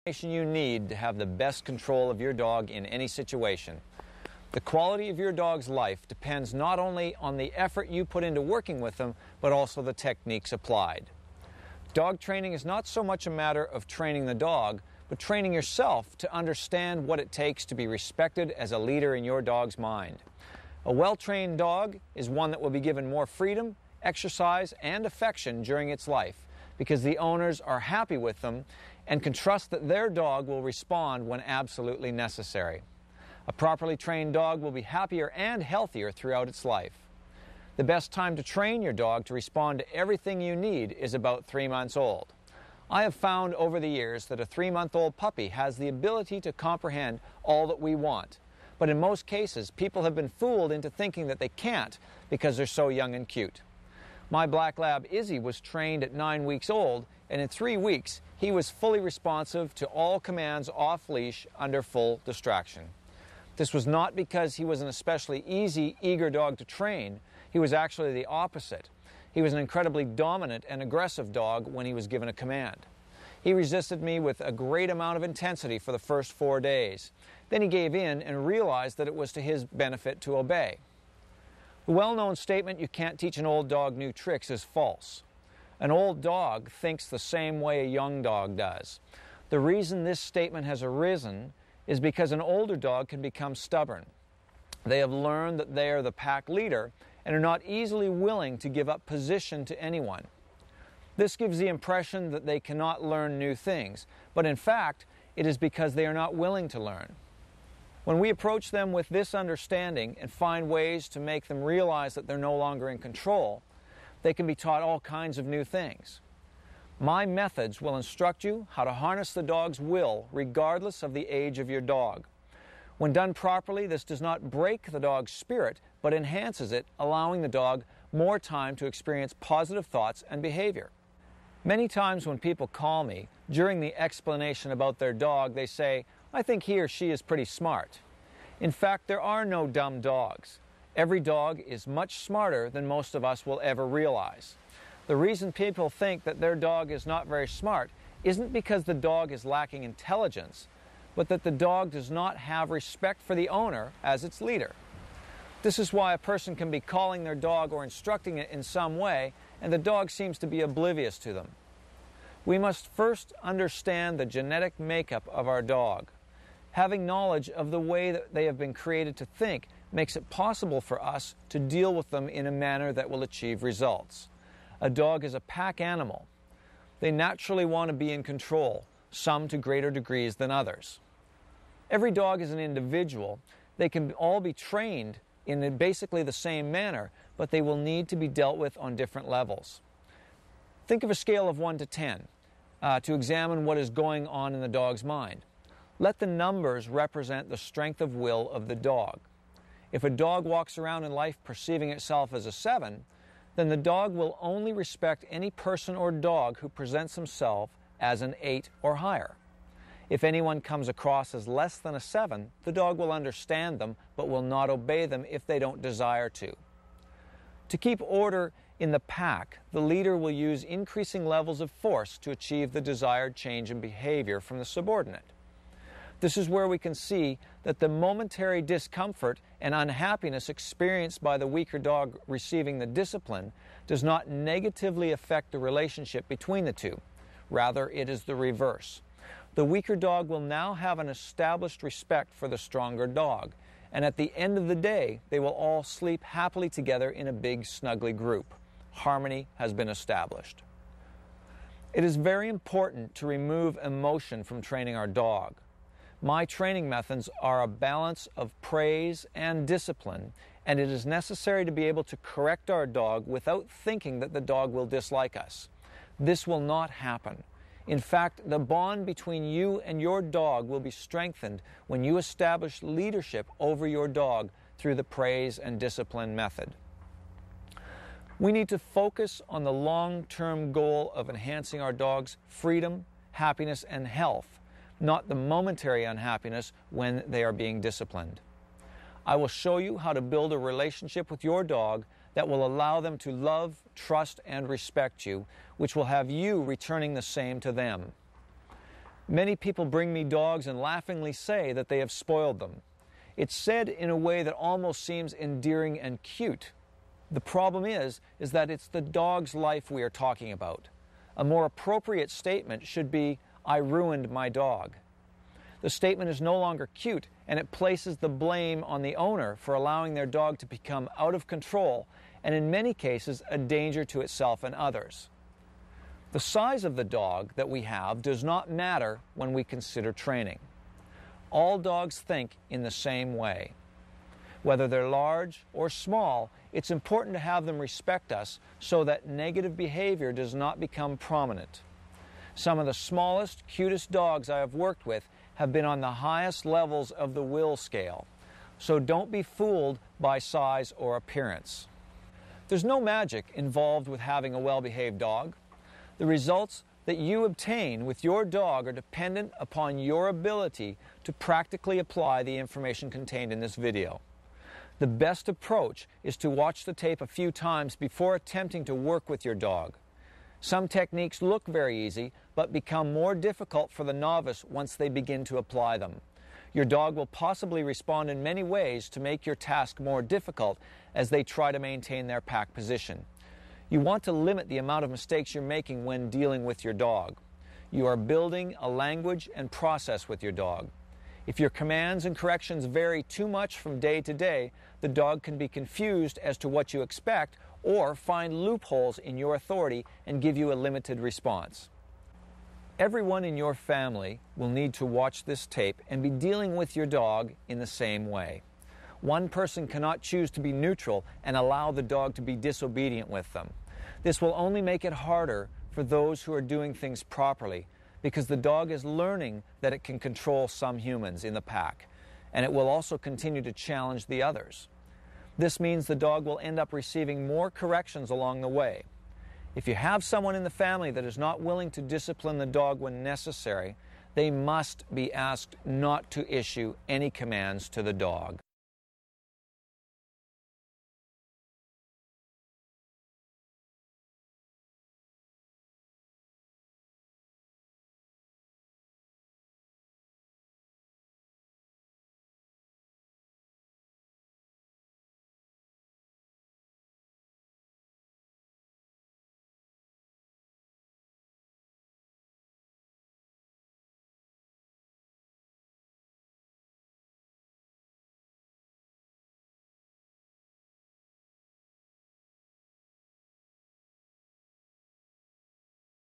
information you need to have the best control of your dog in any situation. The quality of your dog's life depends not only on the effort you put into working with them, but also the techniques applied. Dog training is not so much a matter of training the dog, but training yourself to understand what it takes to be respected as a leader in your dog's mind. A well-trained dog is one that will be given more freedom, exercise, and affection during its life, because the owners are happy with them and can trust that their dog will respond when absolutely necessary. A properly trained dog will be happier and healthier throughout its life. The best time to train your dog to respond to everything you need is about 3 months old. I have found over the years that a 3-month-old puppy has the ability to comprehend all that we want. But in most cases, people have been fooled into thinking that they can't because they're so young and cute. My black lab Izzy was trained at 9 weeks old, and in 3 weeks he was fully responsive to all commands off leash under full distraction. This was not because he was an especially easy, eager dog to train. He was actually the opposite. He was an incredibly dominant and aggressive dog when he was given a command. He resisted me with a great amount of intensity for the first 4 days. Then he gave in and realized that it was to his benefit to obey. The well-known statement, "You can't teach an old dog new tricks," is false. An old dog thinks the same way a young dog does. The reason this statement has arisen is because an older dog can become stubborn. They have learned that they are the pack leader and are not easily willing to give up position to anyone. This gives the impression that they cannot learn new things, but in fact, it is because they are not willing to learn. When we approach them with this understanding and find ways to make them realize that they're no longer in control, they can be taught all kinds of new things. My methods will instruct you how to harness the dog's will regardless of the age of your dog. When done properly, this does not break the dog's spirit, but enhances it, allowing the dog more time to experience positive thoughts and behavior. Many times when people call me, during the explanation about their dog, they say, "I think he or she is pretty smart." In fact, there are no dumb dogs. Every dog is much smarter than most of us will ever realize. The reason people think that their dog is not very smart isn't because the dog is lacking intelligence, but that the dog does not have respect for the owner as its leader. This is why a person can be calling their dog or instructing it in some way, and the dog seems to be oblivious to them. We must first understand the genetic makeup of our dog. Having knowledge of the way that they have been created to think makes it possible for us to deal with them in a manner that will achieve results. A dog is a pack animal. They naturally want to be in control, some to greater degrees than others. Every dog is an individual. They can all be trained in basically the same manner, but they will need to be dealt with on different levels. Think of a scale of 1 to 10 to examine what is going on in the dog's mind. Let the numbers represent the strength of will of the dog. If a dog walks around in life perceiving itself as a 7, then the dog will only respect any person or dog who presents himself as an 8 or higher. If anyone comes across as less than a 7, the dog will understand them but will not obey them if they don't desire to. To keep order in the pack, the leader will use increasing levels of force to achieve the desired change in behavior from the subordinate. This is where we can see that the momentary discomfort and unhappiness experienced by the weaker dog receiving the discipline does not negatively affect the relationship between the two. Rather, it is the reverse. The weaker dog will now have an established respect for the stronger dog, and at the end of the day, they will all sleep happily together in a big, snuggly group. Harmony has been established. It is very important to remove emotion from training our dog. My training methods are a balance of praise and discipline, and it is necessary to be able to correct our dog without thinking that the dog will dislike us. This will not happen. In fact, the bond between you and your dog will be strengthened when you establish leadership over your dog through the praise and discipline method. We need to focus on the long-term goal of enhancing our dog's freedom, happiness, and health, not the momentary unhappiness when they are being disciplined. I will show you how to build a relationship with your dog that will allow them to love, trust, and respect you, which will have you returning the same to them. Many people bring me dogs and laughingly say that they have spoiled them. It's said in a way that almost seems endearing and cute. The problem is that it's the dog's life we are talking about. A more appropriate statement should be, "I ruined my dog." The statement is no longer cute, and it places the blame on the owner for allowing their dog to become out of control and in many cases a danger to itself and others. The size of the dog that we have does not matter when we consider training. All dogs think in the same way. Whether they're large or small, it's important to have them respect us so that negative behavior does not become prominent. Some of the smallest, cutest dogs I have worked with have been on the highest levels of the will scale, so don't be fooled by size or appearance. There's no magic involved with having a well-behaved dog. The results that you obtain with your dog are dependent upon your ability to practically apply the information contained in this video. The best approach is to watch the tape a few times before attempting to work with your dog. Some techniques look very easy, but become more difficult for the novice once they begin to apply them. Your dog will possibly respond in many ways to make your task more difficult as they try to maintain their pack position. You want to limit the amount of mistakes you're making when dealing with your dog. You are building a language and process with your dog. If your commands and corrections vary too much from day to day, the dog can be confused as to what you expect or find loopholes in your authority and give you a limited response. Everyone in your family will need to watch this tape and be dealing with your dog in the same way. One person cannot choose to be neutral and allow the dog to be disobedient with them. This will only make it harder for those who are doing things properly, because the dog is learning that it can control some humans in the pack, and it will also continue to challenge the others. This means the dog will end up receiving more corrections along the way. If you have someone in the family that is not willing to discipline the dog when necessary, they must be asked not to issue any commands to the dog.